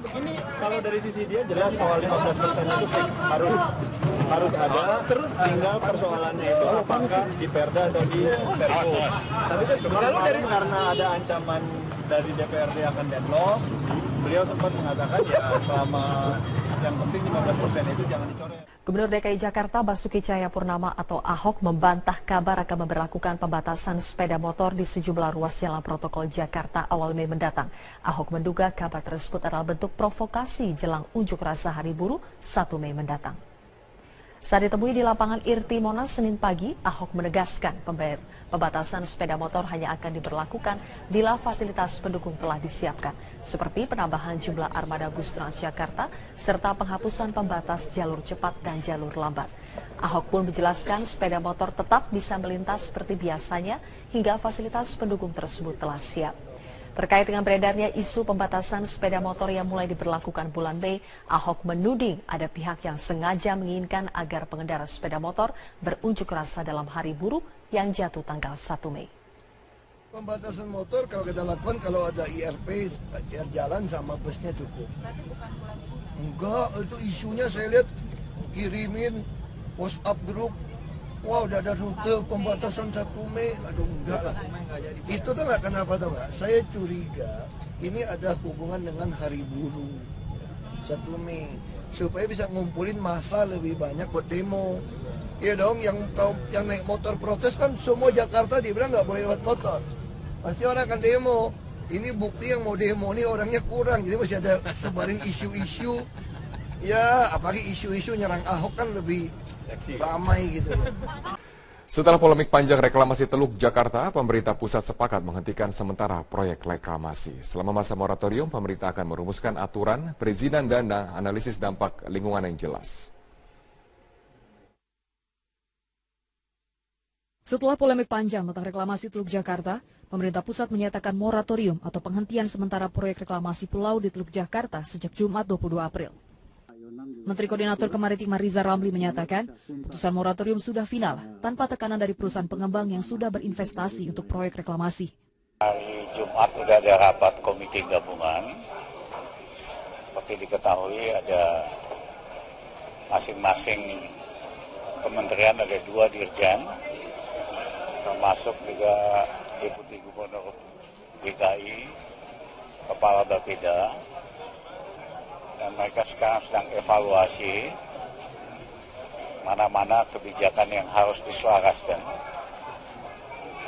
Begini, kalau dari sisi dia jelas soal 15% itu fix harus ada, terus tinggal persoalannya itu apakah di Perda atau di Perpu. Tapi kan kemarin karena ada ancaman dari DPRD akan deadlock, beliau sempat mengatakan ya selama yang penting 15% itu jangan dicoret. Gubernur DKI Jakarta Basuki Cahayapurnama atau Ahok membantah kabar akan memberlakukan pembatasan sepeda motor di sejumlah ruas jalan protokol Jakarta awal Mei mendatang. Ahok menduga kabar tersebut adalah bentuk provokasi jelang unjuk rasa Hari Buruh 1 Mei mendatang. Saat ditemui di lapangan Irti Monas Senin pagi, Ahok menegaskan pembatasan sepeda motor hanya akan diberlakukan bila fasilitas pendukung telah disiapkan, seperti penambahan jumlah armada bus Transjakarta serta penghapusan pembatas jalur cepat dan jalur lambat. Ahok pun menjelaskan sepeda motor tetap bisa melintas seperti biasanya hingga fasilitas pendukung tersebut telah siap. Terkait dengan beredarnya isu pembatasan sepeda motor yang mulai diberlakukan bulan Mei, Ahok menuding ada pihak yang sengaja menginginkan agar pengendara sepeda motor berunjuk rasa dalam Hari Buruh yang jatuh tanggal 1 Mei. Pembatasan motor kalau kita lakukan kalau ada IRP, jalan sama busnya cukup. Enggak, itu isunya saya lihat kirimin WhatsApp grup. Wow, udah ada rute pembatasan 1 Mei. Aduh, enggak lah. Itu tuh enggak kenapa tuh enggak. Saya curiga ini ada hubungan dengan Hari Buruh 1 Mei. Supaya bisa ngumpulin massa lebih banyak buat demo. Iya dong, yang naik motor protes kan semua Jakarta dibilang nggak boleh lewat motor. Pasti orang akan demo. Ini bukti yang mau demo ini orangnya kurang. Jadi masih ada sebarin isu-isu. Ya, apalagi isu-isu nyerang Ahok kan lebih ramai gitu ya. Setelah polemik panjang reklamasi Teluk Jakarta, pemerintah pusat sepakat menghentikan sementara proyek reklamasi. Selama masa moratorium, pemerintah akan merumuskan aturan, perizinan dan analisis dampak lingkungan yang jelas. Setelah polemik panjang tentang reklamasi Teluk Jakarta, pemerintah pusat menyatakan moratorium atau penghentian sementara proyek reklamasi pulau di Teluk Jakarta sejak Jumat 22 April. Menteri Koordinator Kemaritiman Rizal Ramli menyatakan, putusan moratorium sudah final tanpa tekanan dari perusahaan pengembang yang sudah berinvestasi untuk proyek reklamasi. Hari Jumat sudah ada rapat komite gabungan. Seperti diketahui ada masing-masing kementerian ada 2 dirjen, termasuk juga Deputi Gubernur DKI, Kepala Bapeda. Dan mereka sekarang sedang evaluasi mana-mana kebijakan yang harus diselaraskan.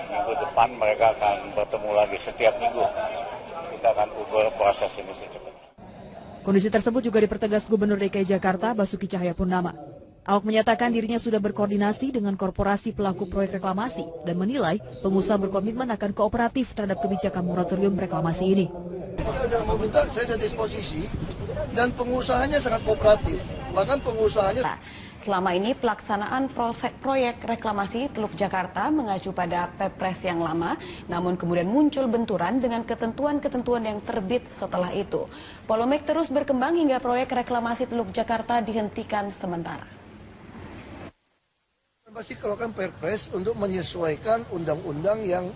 Minggu depan mereka akan bertemu lagi setiap minggu. Kita akan ukur proses ini secepatnya. Kondisi tersebut juga dipertegas Gubernur DKI Jakarta Basuki Cahayapurnama. Ahok menyatakan dirinya sudah berkoordinasi dengan korporasi pelaku proyek reklamasi dan menilai pengusaha berkomitmen akan kooperatif terhadap kebijakan moratorium reklamasi ini. Saya ada disposisi dan pengusahanya sangat kooperatif. Bahkan pengusahanya... Selama ini pelaksanaan proyek reklamasi Teluk Jakarta mengacu pada Perpres yang lama, namun kemudian muncul benturan dengan ketentuan-ketentuan yang terbit setelah itu. Polemik terus berkembang hingga proyek reklamasi Teluk Jakarta dihentikan sementara. Pasti keluarkan Perpres untuk menyesuaikan undang-undang yang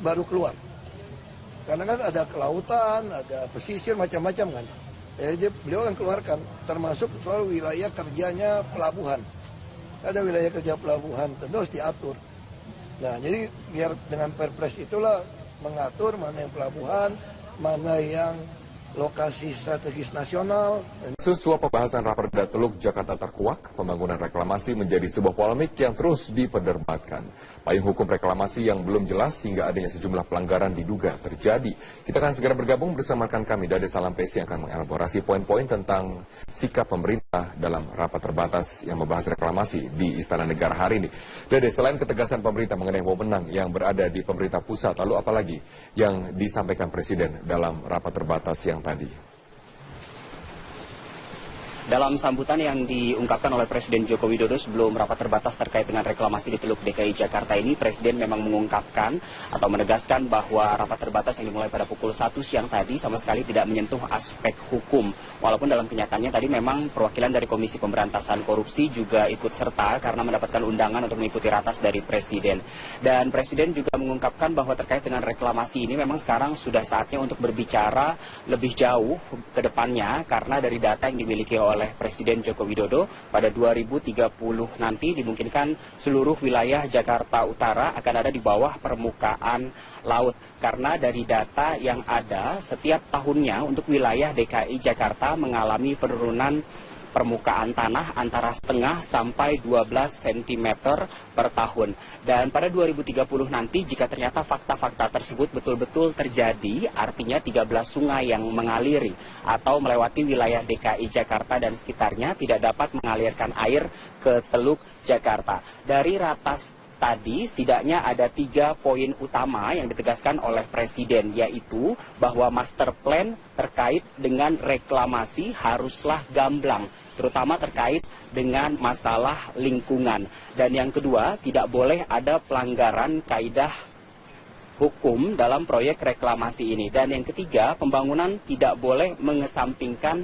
baru keluar. Karena kan ada kelautan, ada pesisir, macam-macam kan. Jadi beliau akan keluarkan, termasuk soal wilayah kerjanya pelabuhan. Ada wilayah kerja pelabuhan, tentu harus diatur. Nah, jadi biar dengan Perpres itulah mengatur mana yang pelabuhan, mana yang lokasi strategis nasional. Kasus suap pembahasan Raperda Teluk Jakarta terkuak, pembangunan reklamasi menjadi sebuah polemik yang terus diperdebatkan. Payung hukum reklamasi yang belum jelas hingga adanya sejumlah pelanggaran diduga terjadi. Kita akan segera bergabung bersama rekan kami Dade Salampesi yang akan mengelaborasi poin-poin tentang sikap pemerintah dalam rapat terbatas yang membahas reklamasi di Istana Negara hari ini. Dade, selain ketegasan pemerintah mengenai wewenang yang berada di pemerintah pusat, lalu apalagi yang disampaikan Presiden dalam rapat terbatas yang tadi? Dalam sambutan yang diungkapkan oleh Presiden Joko Widodo sebelum rapat terbatas terkait dengan reklamasi di Teluk DKI Jakarta ini, Presiden memang mengungkapkan atau menegaskan bahwa rapat terbatas yang dimulai pada pukul 1 siang tadi sama sekali tidak menyentuh aspek hukum. Walaupun dalam kenyataannya tadi memang perwakilan dari Komisi Pemberantasan Korupsi juga ikut serta karena mendapatkan undangan untuk mengikuti ratas dari Presiden. Dan Presiden juga mengungkapkan bahwa terkait dengan reklamasi ini memang sekarang sudah saatnya untuk berbicara lebih jauh ke depannya karena dari data yang dimiliki oleh Presiden Joko Widodo pada 2030 nanti dimungkinkan seluruh wilayah Jakarta Utara akan ada di bawah permukaan laut. Karena dari data yang ada setiap tahunnya untuk wilayah DKI Jakarta mengalami penurunan permukaan tanah antara setengah sampai 12 cm per tahun. Dan pada 2030 nanti jika ternyata fakta-fakta tersebut betul-betul terjadi, artinya 13 sungai yang mengaliri atau melewati wilayah DKI Jakarta dan sekitarnya tidak dapat mengalirkan air ke Teluk Jakarta. Dari ratas tadi setidaknya ada 3 poin utama yang ditegaskan oleh Presiden, yaitu bahwa master plan terkait dengan reklamasi haruslah gamblang, terutama terkait dengan masalah lingkungan. Dan yang kedua, tidak boleh ada pelanggaran kaidah hukum dalam proyek reklamasi ini. Dan yang ketiga, pembangunan tidak boleh mengesampingkan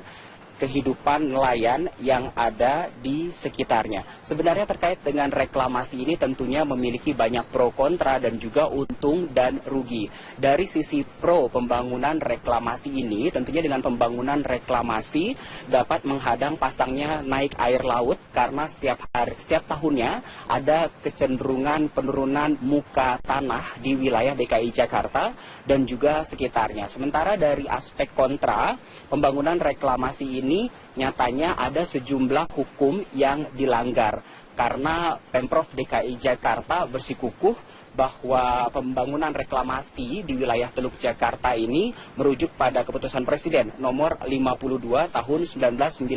kehidupan nelayan yang ada di sekitarnya. Sebenarnya terkait dengan reklamasi ini tentunya memiliki banyak pro kontra dan juga untung dan rugi. Dari sisi pro pembangunan reklamasi ini, tentunya dengan pembangunan reklamasi dapat menghadang pasangnya naik air laut karena setiap tahunnya ada kecenderungan penurunan muka tanah di wilayah DKI Jakarta dan juga sekitarnya. Sementara dari aspek kontra, pembangunan reklamasi ini nyatanya ada sejumlah hukum yang dilanggar karena Pemprov DKI Jakarta bersikukuh bahwa pembangunan reklamasi di wilayah Teluk Jakarta ini merujuk pada keputusan Presiden nomor 52 tahun 1995.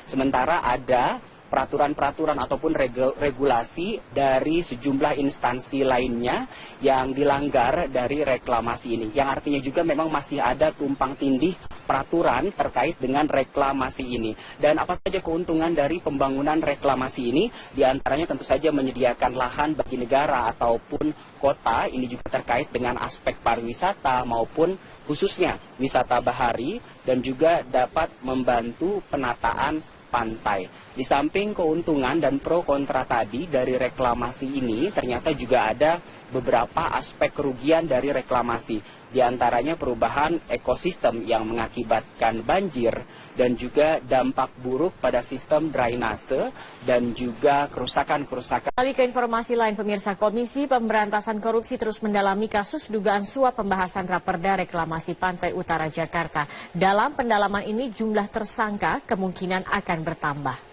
Sementara ada peraturan-peraturan ataupun regulasi dari sejumlah instansi lainnya yang dilanggar dari reklamasi ini. Yang artinya juga memang masih ada tumpang tindih peraturan terkait dengan reklamasi ini. Dan apa saja keuntungan dari pembangunan reklamasi ini? Di antaranya tentu saja menyediakan lahan bagi negara ataupun kota. Ini juga terkait dengan aspek pariwisata maupun khususnya wisata bahari dan juga dapat membantu penataan pantai. Di samping keuntungan dan pro kontra tadi dari reklamasi ini, ternyata juga ada beberapa aspek kerugian dari reklamasi. Di antaranya perubahan ekosistem yang mengakibatkan banjir dan juga dampak buruk pada sistem drainase dan juga kerusakan-kerusakan. Kali ke informasi lain, pemirsa, Komisi Pemberantasan Korupsi terus mendalami kasus dugaan suap pembahasan Raperda reklamasi Pantai Utara Jakarta. Dalam pendalaman ini jumlah tersangka kemungkinan akan bertambah.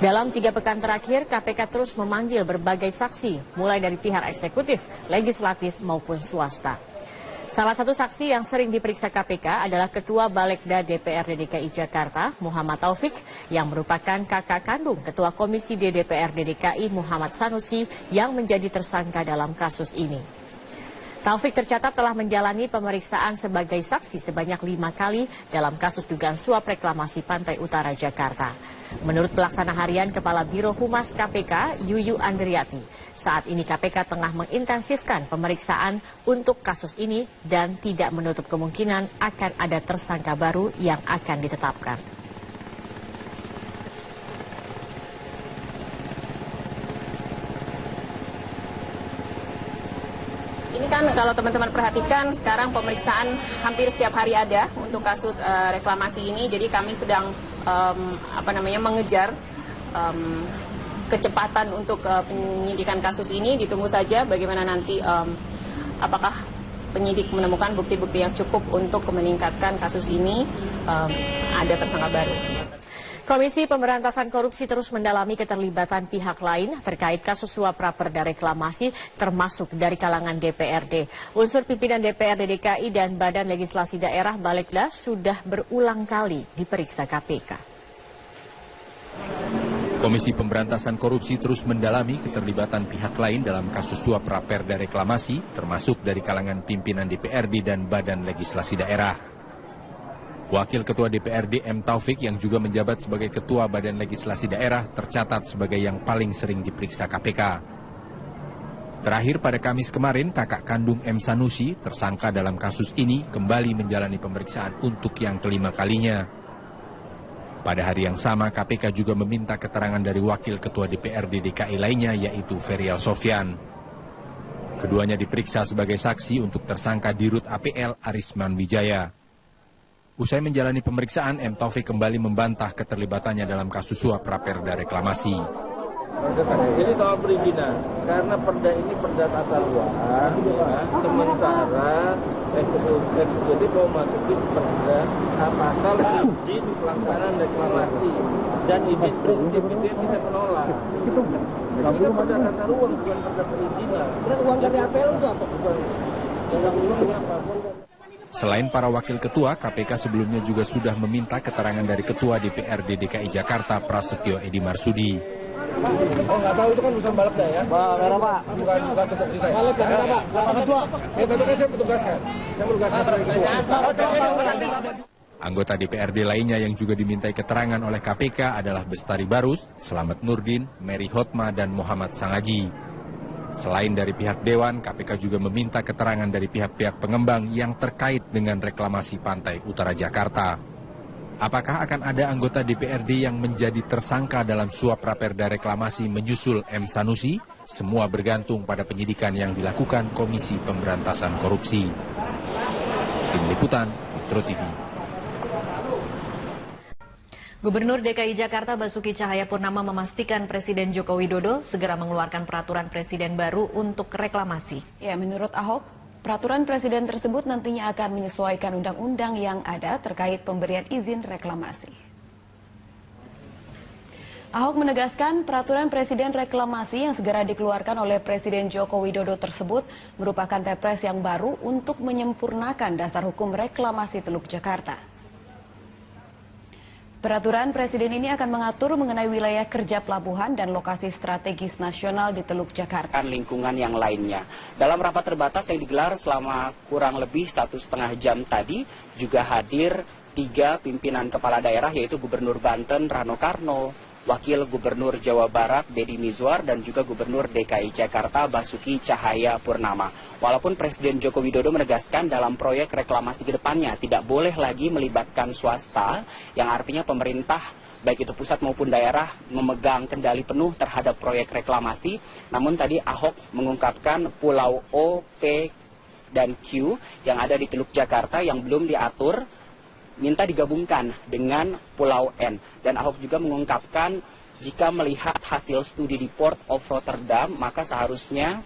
Dalam 3 pekan terakhir, KPK terus memanggil berbagai saksi, mulai dari pihak eksekutif, legislatif maupun swasta. Salah satu saksi yang sering diperiksa KPK adalah Ketua Balegda DPRD DKI Jakarta, Muhammad Taufik, yang merupakan kakak kandung Ketua Komisi DPRD DKI Muhammad Sanusi yang menjadi tersangka dalam kasus ini. Taufik tercatat telah menjalani pemeriksaan sebagai saksi sebanyak 5 kali dalam kasus dugaan suap reklamasi Pantai Utara Jakarta. Menurut pelaksana harian Kepala Biro Humas KPK, Yuyu Andriati, saat ini KPK tengah mengintensifkan pemeriksaan untuk kasus ini dan tidak menutup kemungkinan akan ada tersangka baru yang akan ditetapkan. Ini kan kalau teman-teman perhatikan sekarang pemeriksaan hampir setiap hari ada untuk kasus reklamasi ini. Jadi kami sedang mengejar kecepatan untuk penyidikan kasus ini. Ditunggu saja bagaimana nanti apakah penyidik menemukan bukti-bukti yang cukup untuk meningkatkan kasus ini, ada tersangka baru. Komisi Pemberantasan Korupsi terus mendalami keterlibatan pihak lain terkait kasus suap raperda reklamasi termasuk dari kalangan DPRD. Unsur pimpinan DPRD DKI dan Badan Legislasi Daerah Balegda sudah berulang kali diperiksa KPK. Komisi Pemberantasan Korupsi terus mendalami keterlibatan pihak lain dalam kasus suap raperda reklamasi termasuk dari kalangan pimpinan DPRD dan Badan Legislasi Daerah. Wakil Ketua DPRD M. Taufik yang juga menjabat sebagai Ketua Badan Legislasi Daerah tercatat sebagai yang paling sering diperiksa KPK. Terakhir pada Kamis kemarin, kakak kandung M. Sanusi, tersangka dalam kasus ini, kembali menjalani pemeriksaan untuk yang kelima kalinya. Pada hari yang sama, KPK juga meminta keterangan dari Wakil Ketua DPRD DKI lainnya, yaitu Ferial Sofyan. Keduanya diperiksa sebagai saksi untuk tersangka Dirut APL Arisman Wijaya. Usai menjalani pemeriksaan, M. Taufik kembali membantah keterlibatannya dalam kasus suap raperda reklamasi. Jadi soal perizinan, karena perda ini perda tata ruang, sementara eksekutif mau masukin perda pasal izin pelaksanaan reklamasi dan izin prinsip itu yang kita menolak. Ini kan perda tata ruang bukan perda perizinan. Uang dari APL itu apa? Uangnya apa? Selain para wakil ketua, KPK sebelumnya juga sudah meminta keterangan dari Ketua DPRD DKI Jakarta Prasetyo Edi Marsudi. Oh, nggak tahu, itu kan urusan Balegda ya? Pak. Bukan tupoksi saya. Balegda, Pak Ketua. Ya, tapi kan saya petugaskan. Saya menugaskan sebagai ketua. Anggota DPRD lainnya yang juga dimintai keterangan oleh KPK adalah Bestari Barus, Slamet Nurdin, Mary Hotma, dan Muhammad Sangaji. Selain dari pihak Dewan, KPK juga meminta keterangan dari pihak-pihak pengembang yang terkait dengan reklamasi Pantai Utara Jakarta. Apakah akan ada anggota DPRD yang menjadi tersangka dalam suap raperda reklamasi menyusul M. Sanusi? Semua bergantung pada penyidikan yang dilakukan Komisi Pemberantasan Korupsi. Tim Liputan, Metro TV. Gubernur DKI Jakarta Basuki Cahayapurnama memastikan Presiden Joko Widodo segera mengeluarkan peraturan presiden baru untuk reklamasi. Ya, menurut Ahok, peraturan presiden tersebut nantinya akan menyesuaikan undang-undang yang ada terkait pemberian izin reklamasi. Ahok menegaskan peraturan presiden reklamasi yang segera dikeluarkan oleh Presiden Joko Widodo tersebut merupakan Perpres yang baru untuk menyempurnakan dasar hukum reklamasi Teluk Jakarta. Peraturan presiden ini akan mengatur mengenai wilayah kerja pelabuhan dan lokasi strategis nasional di Teluk Jakarta. Lingkungan yang lainnya. Dalam rapat terbatas yang digelar selama kurang lebih 1,5 jam tadi, juga hadir 3 pimpinan kepala daerah, yaitu Gubernur Banten Rano Karno, Wakil Gubernur Jawa Barat Deddy Mizwar, dan juga Gubernur DKI Jakarta Basuki Cahayapurnama. Walaupun Presiden Joko Widodo menegaskan dalam proyek reklamasi ke depannya tidak boleh lagi melibatkan swasta, yang artinya pemerintah baik itu pusat maupun daerah memegang kendali penuh terhadap proyek reklamasi. Namun tadi Ahok mengungkapkan Pulau O, P, dan Q yang ada di Teluk Jakarta yang belum diatur minta digabungkan dengan Pulau N. Dan Ahok juga mengungkapkan jika melihat hasil studi di Port of Rotterdam, maka seharusnya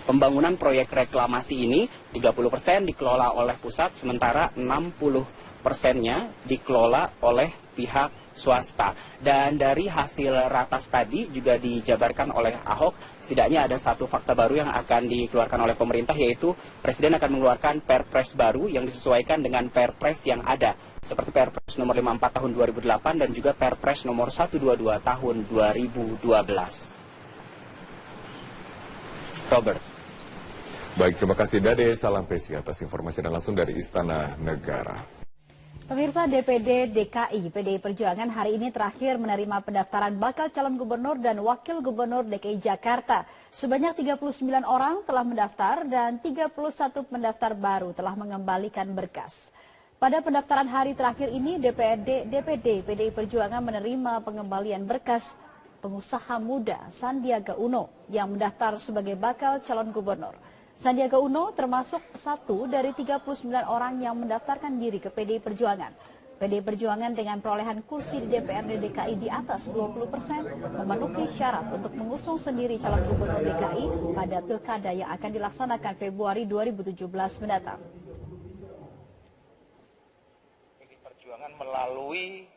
pembangunan proyek reklamasi ini 30% dikelola oleh pusat, sementara 60%-nya dikelola oleh pihak swasta. Dan dari hasil ratas tadi juga dijabarkan oleh Ahok, setidaknya ada satu fakta baru yang akan dikeluarkan oleh pemerintah, yaitu Presiden akan mengeluarkan Perpres baru yang disesuaikan dengan Perpres yang ada, seperti Perpres nomor 54 tahun 2008 dan juga Perpres nomor 122 tahun 2012. Robert. Baik, terima kasih Dade. Salam Presi atas informasi dan langsung dari Istana Negara. Pemirsa, DPD DKI PDI Perjuangan hari ini terakhir menerima pendaftaran bakal calon gubernur dan wakil gubernur DKI Jakarta. Sebanyak 39 orang telah mendaftar dan 31 pendaftar baru telah mengembalikan berkas. Pada pendaftaran hari terakhir ini, DPD PDI Perjuangan menerima pengembalian berkas pengusaha muda Sandiaga Uno yang mendaftar sebagai bakal calon gubernur. Sandiaga Uno termasuk satu dari 39 orang yang mendaftarkan diri ke PDI Perjuangan. PDI Perjuangan dengan perolehan kursi di DPRD DKI di atas 20% memenuhi syarat untuk mengusung sendiri calon gubernur DKI pada pilkada yang akan dilaksanakan Februari 2017 mendatang. PDI Perjuangan melalui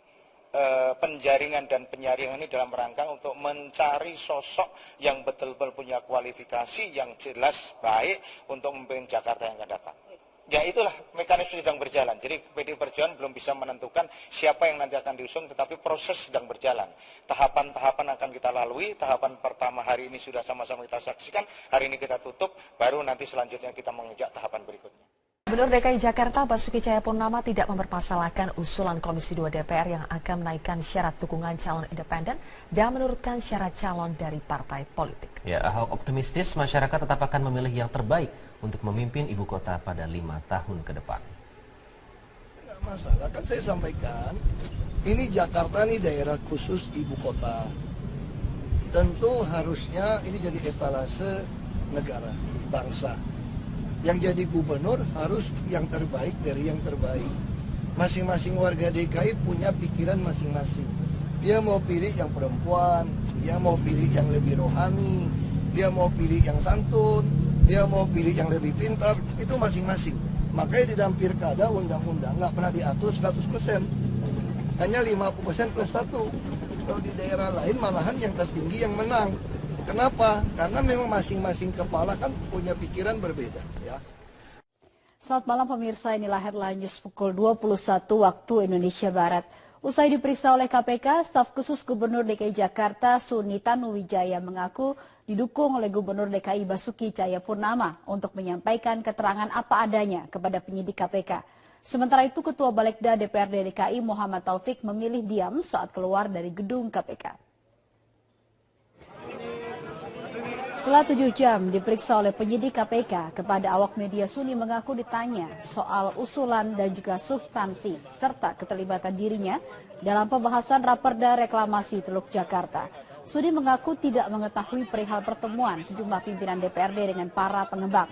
penjaringan dan penyaringan ini dalam rangka untuk mencari sosok yang betul-betul punya kualifikasi yang jelas baik untuk memimpin Jakarta yang akan datang. Ya itulah mekanisme sedang berjalan. Jadi PDI Perjuangan belum bisa menentukan siapa yang nanti akan diusung, tetapi proses sedang berjalan. Tahapan-tahapan akan kita lalui. Tahapan pertama hari ini sudah sama-sama kita saksikan. Hari ini kita tutup, baru nanti selanjutnya kita mengejar tahapan berikutnya. Gubernur DKI Jakarta Basuki Cahayapurnama tidak mempermasalahkan usulan Komisi 2 DPR yang akan menaikkan syarat dukungan calon independen dan menurunkan syarat calon dari partai politik. Ya, Ahok optimistis masyarakat tetap akan memilih yang terbaik untuk memimpin ibu kota pada 5 tahun ke depan. Enggak masalah, kan saya sampaikan, ini Jakarta ini daerah khusus ibu kota. Tentu harusnya ini jadi etalase negara, bangsa. Yang jadi gubernur harus yang terbaik dari yang terbaik. Masing-masing warga DKI punya pikiran masing-masing. Dia mau pilih yang perempuan, dia mau pilih yang lebih rohani, dia mau pilih yang santun, dia mau pilih yang lebih pintar, itu masing-masing. Makanya di dalam pilkada undang-undang nggak pernah diatur 100%. Hanya 50% plus 1. Kalau di daerah lain malahan yang tertinggi yang menang. Kenapa? Karena memang masing-masing kepala kan punya pikiran berbeda. Ya. Selamat malam pemirsa, inilah headline news pukul 21 waktu Indonesia Barat. Usai diperiksa oleh KPK, staf khusus Gubernur DKI Jakarta Suni Tanuwijaya mengaku didukung oleh Gubernur DKI Basuki Cahayapurnama untuk menyampaikan keterangan apa adanya kepada penyidik KPK. Sementara itu Ketua Balegda DPRD DKI Muhammad Taufik memilih diam saat keluar dari gedung KPK. Setelah 7 jam diperiksa oleh penyidik KPK, kepada awak media Suni mengaku ditanya soal usulan dan juga substansi serta keterlibatan dirinya dalam pembahasan Raperda Reklamasi Teluk Jakarta. Suni mengaku tidak mengetahui perihal pertemuan sejumlah pimpinan DPRD dengan para pengembang.